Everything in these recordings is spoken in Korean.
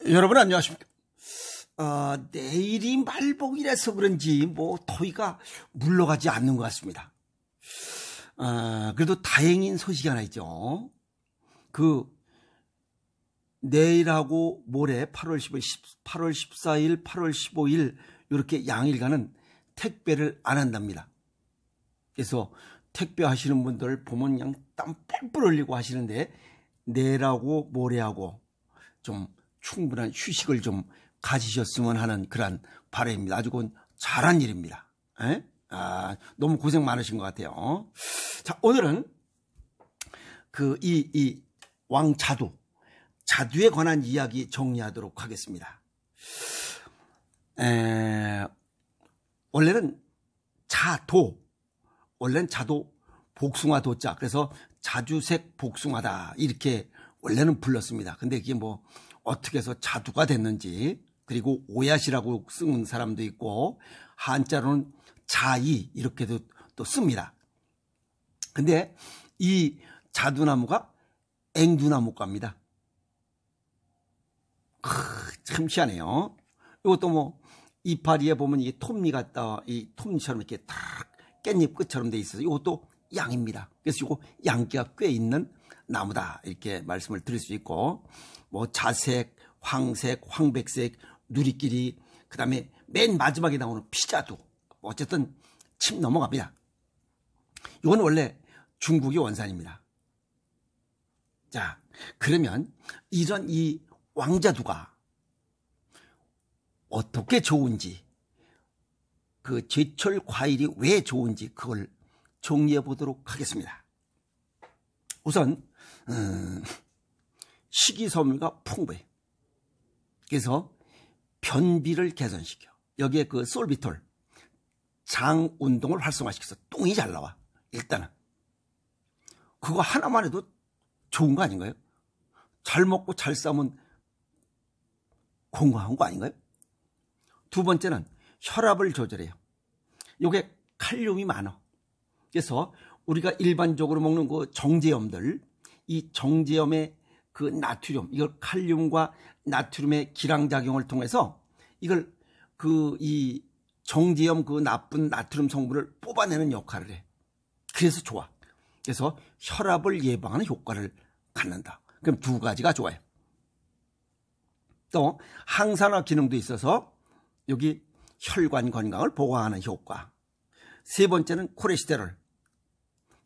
여러분 안녕하십니까? 내일이 말복이라서 그런지 더위가 물러가지 않는 것 같습니다. 그래도 다행인 소식이 하나 있죠. 내일하고 모레 8월 10일, 8월 14일, 8월 15일 이렇게 양일간은 택배를 안 한답니다. 그래서 택배 하시는 분들 보면 그냥 땀 뻘뻘 흘리고 하시는데 내일하고 모레하고 좀 충분한 휴식을 좀 가지셨으면 하는 그런 바람입니다. 아주 잘한 일입니다. 너무 고생 많으신 것 같아요. 자, 오늘은 이 자두에 관한 이야기 정리하도록 하겠습니다. 원래는 자도 복숭아 도자, 그래서 자주색 복숭아다 이렇게 원래는 불렀습니다. 근데 이게 어떻게 해서 자두가 됐는지, 그리고 오얏이라고 쓰는 사람도 있고 한자로는 자이 이렇게도 또 씁니다. 근데 이 자두나무가 앵두나무과입니다. 참 희한해요. 이것도 이파리에 보면 이게 톱니 같다, 이 톱니처럼 이렇게 탁 깻잎 끝처럼 돼 있어서 이것도 양입니다. 그래서 이거 양기가 꽤 있는 나무다 이렇게 말씀을 드릴 수 있고, 자색, 황색, 황백색, 누리끼리, 그 다음에 맨 마지막에 나오는 피자도 어쨌든 침 넘어갑니다. 이건 원래 중국의 원산입니다. 자, 그러면 이런 이 왕자두가 어떻게 좋은지, 그 제철 과일이 왜 좋은지 그걸 정리해 보도록 하겠습니다. 우선 식이섬유가 풍부해. 그래서 변비를 개선시켜. 여기에 솔비톨, 장 운동을 활성화시켜서 똥이 잘 나와. 일단은 그거 하나만 해도 좋은 거 아닌가요? 잘 먹고 잘 싸면 건강한 거 아닌가요? 두 번째는 혈압을 조절해요. 이게 칼륨이 많아. 그래서 우리가 일반적으로 먹는 정제염들, 이 정제염의 나트륨, 이걸 칼륨과 나트륨의 기량작용을 통해서 이걸 이 정제염 나쁜 나트륨 성분을 뽑아내는 역할을 해. 그래서 좋아. 그래서 혈압을 예방하는 효과를 갖는다. 그럼 두 가지가 좋아요. 또 항산화 기능도 있어서 여기 혈관 건강을 보호하는 효과. 세 번째는 콜레스테롤.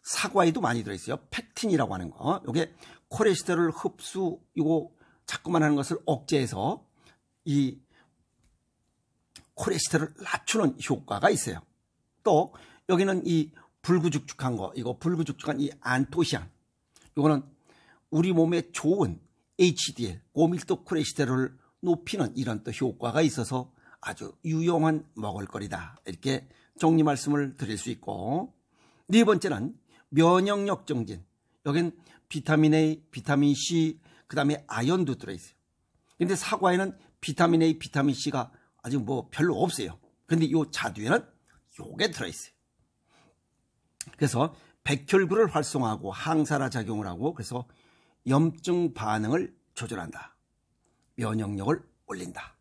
사과에도 많이 들어있어요. 펙틴이라고 하는 거. 이게 콜레스테롤 흡수, 이거 자꾸만 하는 것을 억제해서 이 콜레스테롤을 낮추는 효과가 있어요. 또 여기는 이 불구죽죽한 거, 이거 불구죽죽한 이 안토시안, 이거는 우리 몸에 좋은 HDL, 고밀도 콜레스테롤을 높이는 이런 또 효과가 있어서 아주 유용한 먹을거리다 이렇게 정리 말씀을 드릴 수 있고, 네 번째는 면역력 증진. 여긴 비타민 A, 비타민 C, 그 다음에 아연도 들어있어요. 근데 사과에는 비타민 A, 비타민 C가 아직 별로 없어요. 근데 이 자두에는 요게 들어있어요. 그래서 백혈구를 활성화하고 항산화 작용을 하고, 그래서 염증 반응을 조절한다. 면역력을 올린다.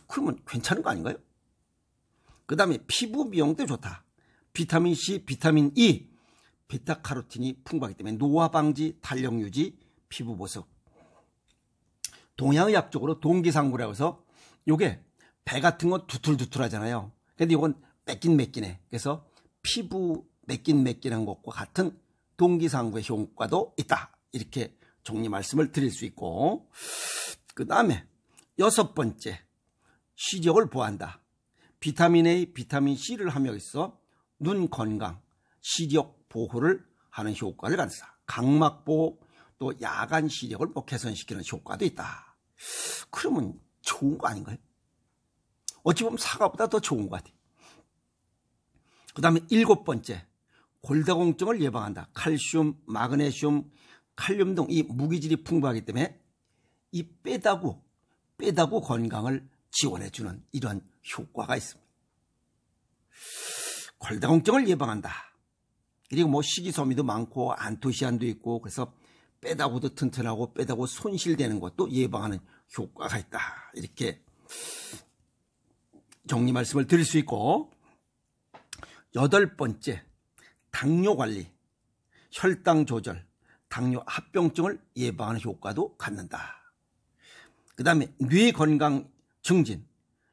그러면 괜찮은 거 아닌가요? 그 다음에 피부 미용도 좋다. 비타민 C, 비타민 E, 베타카로틴이 풍부하기 때문에 노화 방지, 탄력 유지, 피부 보습. 동양의학적으로 동기상구라고 해서 요게 배 같은 건 두툴두툴하잖아요. 근데 이건 매끈매끈해. 그래서 피부 매끈매끈한 것과 같은 동기상구의 효과도 있다. 이렇게 정리 말씀을 드릴 수 있고, 그 다음에 여섯 번째, 시력을 보호한다. 비타민 A, 비타민 C를 함유하고 있어 눈 건강, 시력 보호를 하는 효과를 갖는다. 각막 보호, 또 야간 시력을 개선시키는 효과도 있다. 그러면 좋은 거 아닌가요? 어찌 보면 사과보다 더 좋은 것 같아요. 그 다음에 일곱 번째, 골다공증을 예방한다. 칼슘, 마그네슘, 칼륨 등 이 무기질이 풍부하기 때문에 이 빼다구 건강을 지원해주는 이런 효과가 있습니다. 골다공증을 예방한다. 그리고 식이섬유도 많고 안토시안도 있고, 그래서 빼다구도 튼튼하고 빼다구 손실되는 것도 예방하는 효과가 있다. 이렇게 정리 말씀을 드릴 수 있고, 8번째, 당뇨 관리, 혈당 조절, 당뇨 합병증을 예방하는 효과도 갖는다. 그 다음에 뇌 건강 증진,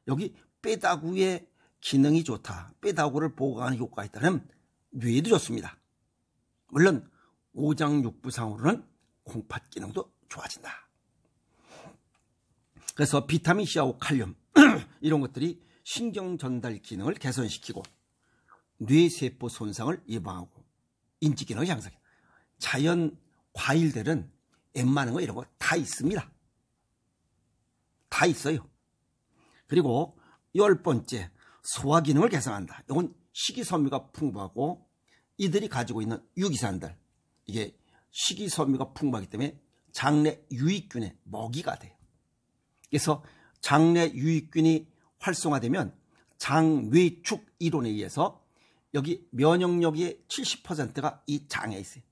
여기 빼다구의 기능이 좋다. 빼다구를 보강하는 효과가 있다면 뇌도 좋습니다. 물론 오장육부상으로는 콩팥 기능도 좋아진다. 그래서 비타민C하고 칼륨 이런 것들이 신경 전달 기능을 개선시키고 뇌세포 손상을 예방하고 인지 기능을 향상해. 자연 과일들은 웬만한 거 이런 거 다 있습니다. 다 있어요. 그리고 10번째, 소화 기능을 개선한다. 이건 식이섬유가 풍부하고 이들이 가지고 있는 유기산들, 이게 식이섬유가 풍부하기 때문에 장내 유익균의 먹이가 돼요. 그래서 장내 유익균이 활성화되면 장뇌축 이론에 의해서 여기 면역력의 70%가 이 장에 있어요.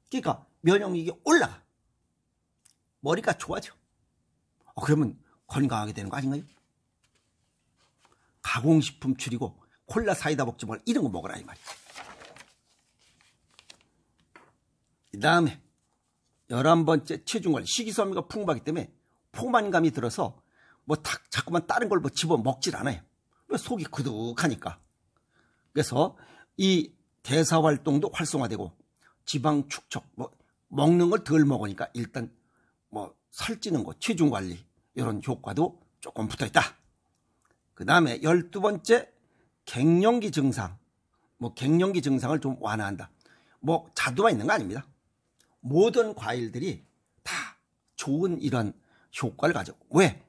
그러니까 면역력이 올라가. 머리가 좋아져. 그러면 건강하게 되는 거 아닌가요? 가공식품 줄이고 콜라 사이다 먹지 말고 이런 거 먹으라 이 말이야. 그 다음에 11번째, 체중관리. 식이섬유가 풍부하기 때문에 포만감이 들어서 뭐 자꾸만 다른 걸 뭐 집어 먹질 않아요. 속이 그득하니까. 그래서 이 대사활동도 활성화되고 지방 축적, 뭐 먹는 걸 덜 먹으니까 일단 뭐 살찌는 거, 체중관리 이런 효과도 조금 붙어있다. 그 다음에 12번째, 갱년기 증상. 뭐 갱년기 증상을 좀 완화한다. 뭐 자두만 있는 거 아닙니다. 모든 과일들이 다 좋은 이런 효과를 가지고, 왜?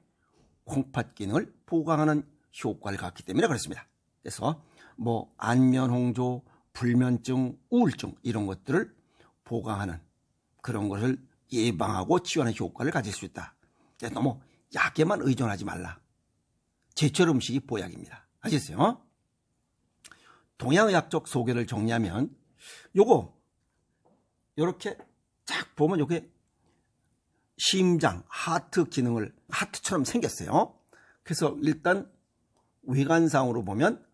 콩팥 기능을 보강하는 효과를 갖기 때문에 그렇습니다. 그래서 뭐 안면, 불면증, 우울증 이런 것들을 보강하는 그런 것을 예방하고 치유하는 효과를 가질 수 있다. 너무 약에만 의존하지 말라. 제철 음식이 보약입니다. 아시겠어요? 동양의학적 소견을 정리하면 요거 요렇게 쫙 보면 요게 심장, 하트 기능을 하트처럼 생겼어요. 그래서 일단 외관상으로 보면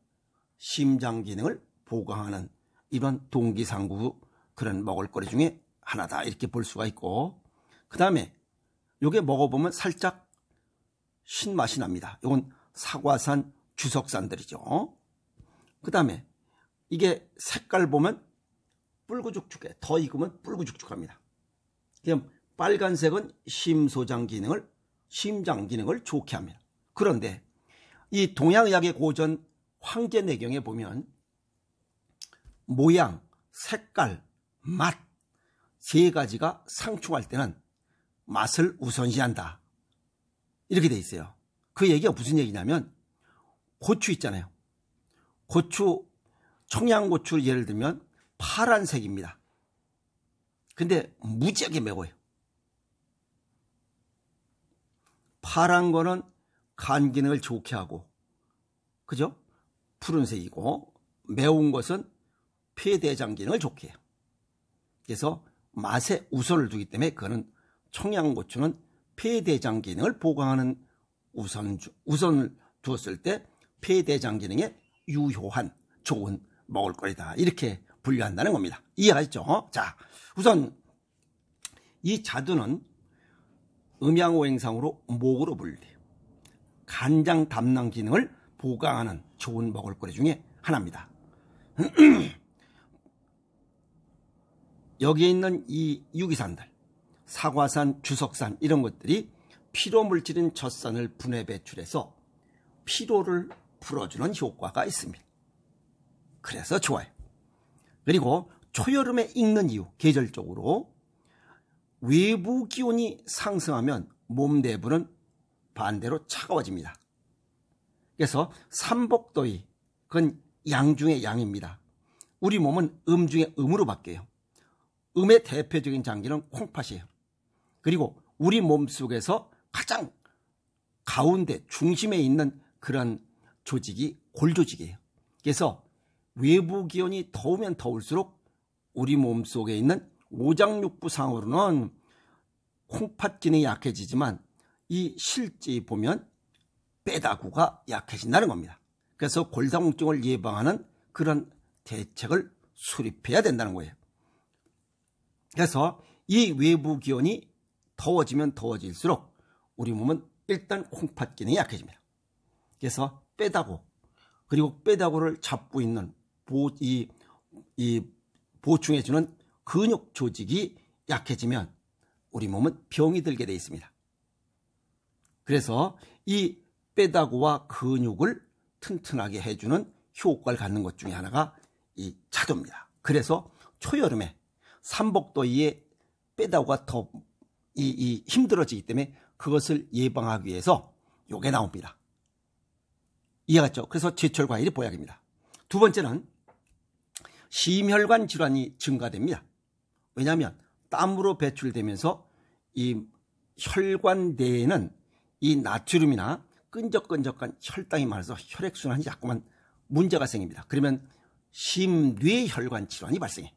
심장 기능을 보강하는 이런 동기상구 그런 먹을거리 중에 하나다 이렇게 볼 수가 있고, 그 다음에 요게 먹어보면 살짝 신맛이 납니다. 이건 사과산, 주석산들이죠. 그 다음에 이게 색깔 보면 뿔구죽죽해. 더 익으면 뿔구죽죽합니다. 그럼 빨간색은 심장 기능을 좋게 합니다. 그런데 이 동양의학의 고전 황제내경에 보면 모양, 색깔, 맛 세 가지가 상충할 때는 맛을 우선시한다. 이렇게 돼 있어요. 그 얘기가 무슨 얘기냐면 고추 있잖아요. 고추, 청양고추를 예를 들면 파란색입니다. 근데 무지하게 매워요. 파란 거는 간 기능을 좋게 하고, 그죠? 푸른색이고, 매운 것은 폐대장 기능을 좋게 해요. 그래서 맛에 우선을 두기 때문에 그거는 청양고추는 폐대장 기능을 보강하는 우선을 두었을 때 폐대장 기능에 유효한 좋은 먹을거리다. 이렇게 분류한다는 겁니다. 이해하셨죠? 자, 우선 이 자두는 음양오행상으로 목으로 분류돼요. 간장 담낭 기능을 보강하는 좋은 먹을거리 중에 하나입니다. 여기에 있는 이 유기산들, 사과산, 주석산 이런 것들이 피로물질인 젖산을 분해 배출해서 피로를 풀어주는 효과가 있습니다. 그래서 좋아요. 그리고 초여름에 익는 이유, 계절적으로 외부 기온이 상승하면 몸 내부는 반대로 차가워집니다. 그래서 삼복더위, 그건 양 중의 양입니다. 우리 몸은 음 중에 음으로 바뀌어요. 음의 대표적인 장기는 콩팥이에요. 그리고 우리 몸속에서 가장 가운데 중심에 있는 그런 조직이 골조직이에요. 그래서 외부 기온이 더우면 더울수록 우리 몸속에 있는 오장육부상으로는 콩팥 기능이 약해지지만 이 실제 보면 빼다구가 약해진다는 겁니다. 그래서 골다공증을 예방하는 그런 대책을 수립해야 된다는 거예요. 그래서 이 외부 기온이 더워지면 더워질수록 우리 몸은 일단 콩팥 기능이 약해집니다. 그래서 빼다구, 그리고 빼다구를 잡고 있는 보충해주는 근육 조직이 약해지면 우리 몸은 병이 들게 되어 있습니다. 그래서 이 빼다구와 근육을 튼튼하게 해주는 효과를 갖는 것 중에 하나가 이 자두입니다. 그래서 초여름에 삼복더위에 빼다구가 더 힘들어지기 때문에 그것을 예방하기 위해서 요게 나옵니다. 이해갔죠? 그래서 제철 과일이 보약입니다. 두 번째는 심혈관 질환이 증가됩니다. 왜냐하면 땀으로 배출되면서 이 혈관내에는 이 나트륨이나 끈적끈적한 혈당이 많아서 혈액순환이 자꾸만 문제가 생깁니다. 그러면 심뇌혈관 질환이 발생해.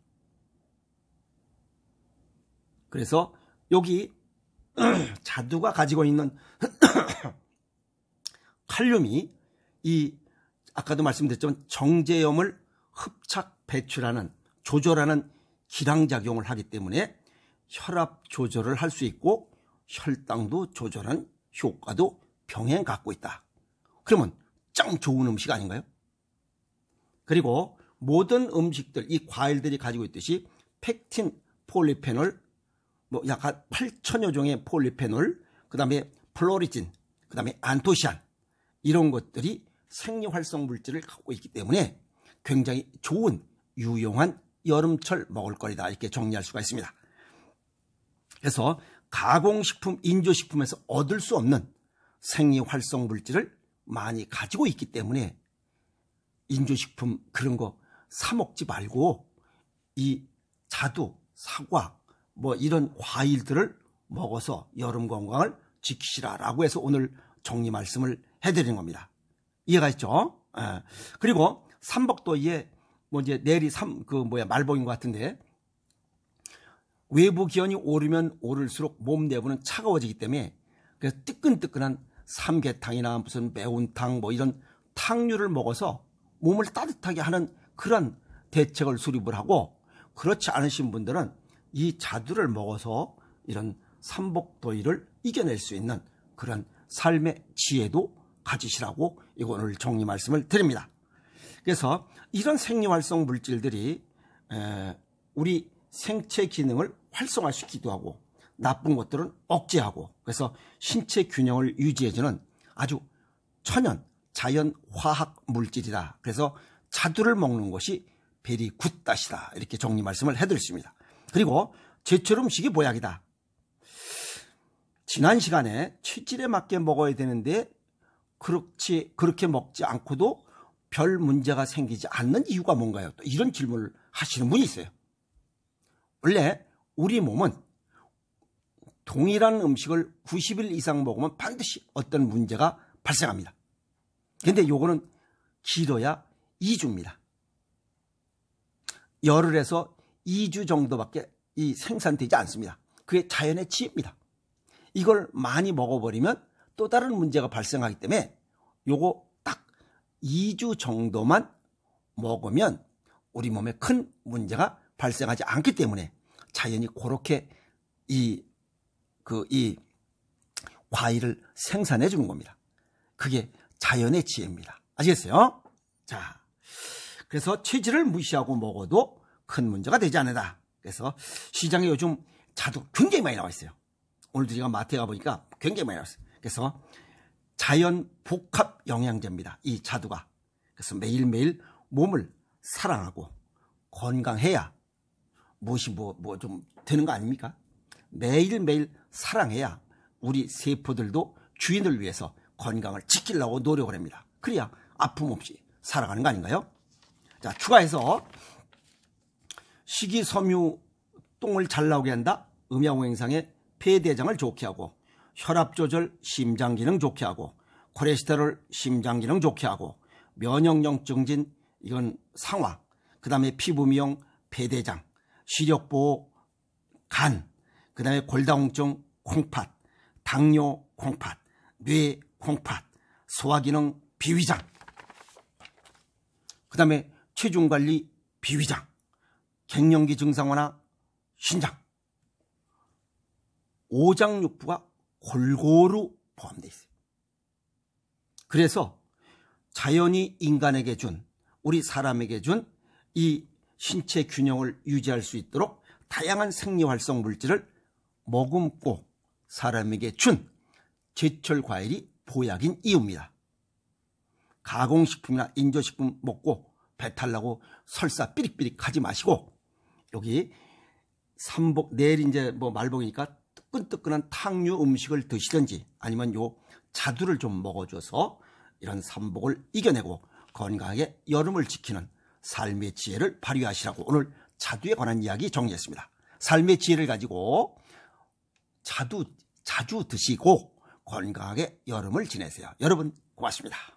그래서 여기 자두가 가지고 있는 칼륨이 아까도 말씀드렸지만 정제염을 흡착 배출하는 조절하는 기량작용을 하기 때문에 혈압 조절을 할 수 있고 혈당도 조절하는 효과도 병행 갖고 있다. 그러면 짱 좋은 음식 아닌가요? 그리고 모든 음식들, 이 과일들이 가지고 있듯이 펙틴, 폴리페놀, 약간 8천여 종의 폴리페놀, 그 다음에 플로리진, 그 다음에 안토시안, 이런 것들이 생리활성 물질을 갖고 있기 때문에 굉장히 좋은 유용한 여름철 먹을거리다, 이렇게 정리할 수가 있습니다. 그래서 가공식품, 인조식품에서 얻을 수 없는 생리활성 물질을 많이 가지고 있기 때문에 인조식품 그런 거 사 먹지 말고 이 자두, 사과, 이런 과일들을 먹어서 여름 건강을 지키시라라고 해서 오늘 정리 말씀을 해드리는 겁니다. 이해가 있죠? 그리고 삼복더위에 이제 내일이 말복인 것 같은데, 외부 기온이 오르면 오를수록 몸 내부는 차가워지기 때문에 그래서 뜨끈뜨끈한 삼계탕이나 무슨 매운탕 이런 탕류를 먹어서 몸을 따뜻하게 하는 그런 대책을 수립을 하고, 그렇지 않으신 분들은 이 자두를 먹어서 이런 삼복더위를 이겨낼 수 있는 그런 삶의 지혜도 가지시라고 이거 오늘 정리 말씀을 드립니다. 그래서 이런 생리활성 물질들이 우리 생체 기능을 활성화시키기도 하고 나쁜 것들은 억제하고, 그래서 신체 균형을 유지해주는 아주 천연 자연 화학 물질이다. 그래서 자두를 먹는 것이 베리 굿다시다, 이렇게 정리 말씀을 해드렸습니다. 그리고 제철 음식이 보약이다. 지난 시간에 체질에 맞게 먹어야 되는데 그렇게 먹지 않고도 별 문제가 생기지 않는 이유가 뭔가요? 또 이런 질문을 하시는 분이 있어요. 원래 우리 몸은 동일한 음식을 90일 이상 먹으면 반드시 어떤 문제가 발생합니다. 근데 요거는 길어야 2주입니다. 열흘에서 2주 정도밖에 생산되지 않습니다. 그게 자연의 지혜입니다. 이걸 많이 먹어버리면 또 다른 문제가 발생하기 때문에 요거 딱 2주 정도만 먹으면 우리 몸에 큰 문제가 발생하지 않기 때문에 자연이 그렇게 이 과일을 생산해 주는 겁니다. 그게 자연의 지혜입니다. 아시겠어요? 자, 그래서 체질을 무시하고 먹어도 큰 문제가 되지 않는다. 그래서 시장에 요즘 자두 굉장히 많이 나와 있어요. 오늘도 제가 마트에 가보니까 굉장히 많이 나왔어요. 그래서 자연 복합 영양제입니다, 이 자두가. 그래서 매일매일 몸을 사랑하고 건강해야 무엇이 좀 되는 거 아닙니까? 매일매일 사랑해야 우리 세포들도 주인을 위해서 건강을 지키려고 노력을 합니다. 그래야 아픔 없이 살아가는 거 아닌가요? 자, 추가해서 식이섬유 똥을 잘 나오게 한다. 음양오행상에 폐대장을 좋게 하고, 혈압 조절 심장기능 좋게 하고, 콜레스테롤 심장기능 좋게 하고, 면역력 증진 이건 상화, 그 다음에 피부 미용 폐대장, 시력보호 간, 그 다음에 골다공증 콩팥, 당뇨 콩팥, 뇌 콩팥, 소화기능 비위장, 그 다음에 체중관리 비위장, 갱년기 증상 완화 신장, 오장육부가 골고루 포함되어 있어요. 그래서 자연이 인간에게 준, 우리 사람에게 준 이 신체 균형을 유지할 수 있도록 다양한 생리활성 물질을 머금고 사람에게 준 제철 과일이 보약인 이유입니다. 가공식품이나 인조식품 먹고 배탈 나고 설사 삐릭삐릭 하지 마시고, 여기 삼복, 내일 이제 뭐 말복이니까 뜨끈뜨끈한 탕류 음식을 드시든지 아니면 요 자두를 좀 먹어줘서 이런 삼복을 이겨내고 건강하게 여름을 지키는 삶의 지혜를 발휘하시라고 오늘 자두에 관한 이야기 정리했습니다. 삶의 지혜를 가지고 자주 드시고 건강하게 여름을 지내세요. 여러분 고맙습니다.